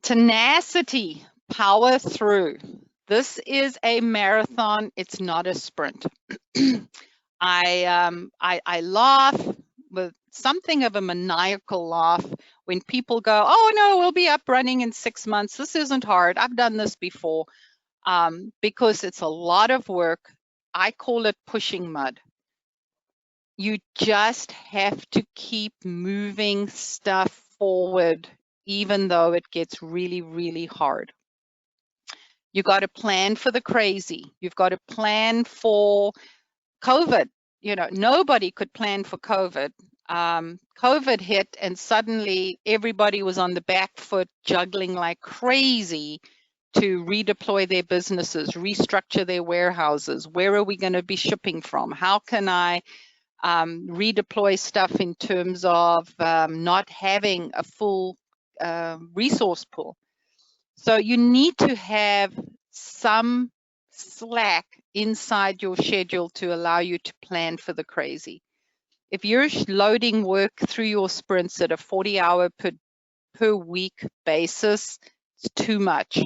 Tenacity, power through. This is a marathon. It's not a sprint. I laugh with something of a maniacal laugh when people go, "Oh no, we'll be up running in 6 months. This isn't hard. I've done this before," because it's a lot of work. I call it pushing mud. You just have to keep moving stuff forward, even though it gets really, really hard. You got to plan for the crazy. You've got to plan for COVID. You know, nobody could plan for COVID. COVID hit and suddenly everybody was on the back foot, juggling like crazy to redeploy their businesses, restructure their warehouses. Where are we going to be shipping from? How can I redeploy stuff in terms of not having a full resource pool? So you need to have some slack inside your schedule to allow you to plan for the crazy. If you're loading work through your sprints at a 40-hour per week basis, it's too much.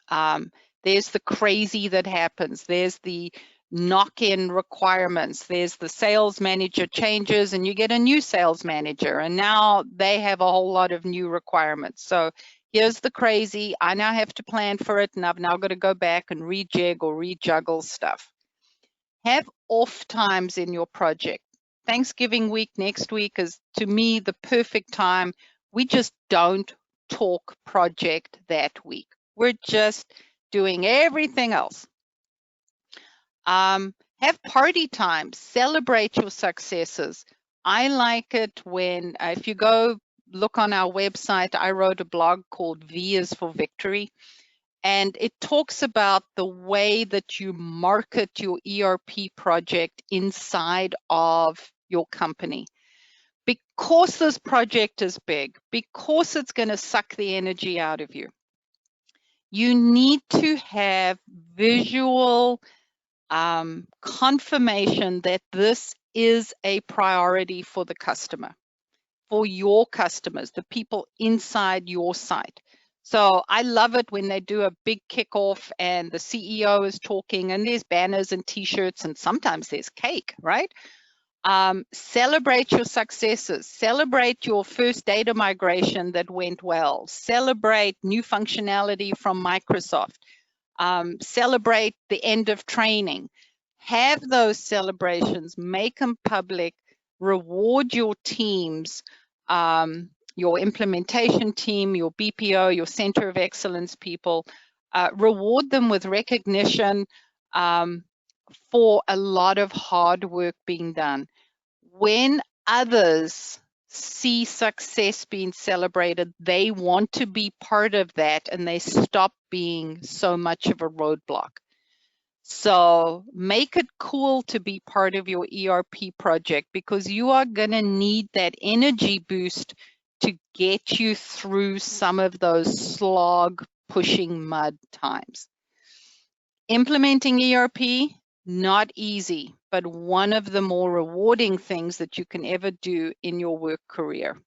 There's the crazy that happens. There's the knock-in requirements. There's the sales manager changes and you get a new sales manager and now they have a whole lot of new requirements. So here's the crazy. I now have to plan for it and I've now got to go back and rejig or rejuggle stuff. Have off times in your project. Thanksgiving week next week is, to me, the perfect time. We just don't talk project that week. We're just doing everything else. Have party times. Celebrate your successes. I like it when, if you go look on our website, I wrote a blog called V is for Victory. And it talks about the way that you market your ERP project inside of your company. Because this project is big, because it's going to suck the energy out of you, you need to have visual confirmation that this is a priority for the customer, for your customers, the people inside your site. So I love it when they do a big kickoff and the CEO is talking and there's banners and t-shirts and sometimes there's cake, right? Celebrate your successes. Celebrate your first data migration that went well. Celebrate new functionality from Microsoft. Celebrate the end of training. Have those celebrations, make them public, reward your teams, your implementation team, your BPO, your Center of Excellence people, reward them with recognition for a lot of hard work being done. When others see success being celebrated, they want to be part of that and they stop being so much of a roadblock. So make it cool to be part of your ERP project because you are going to need that energy boost to get you through some of those slog pushing mud times. Implementing ERP, not easy, but one of the more rewarding things that you can ever do in your work career.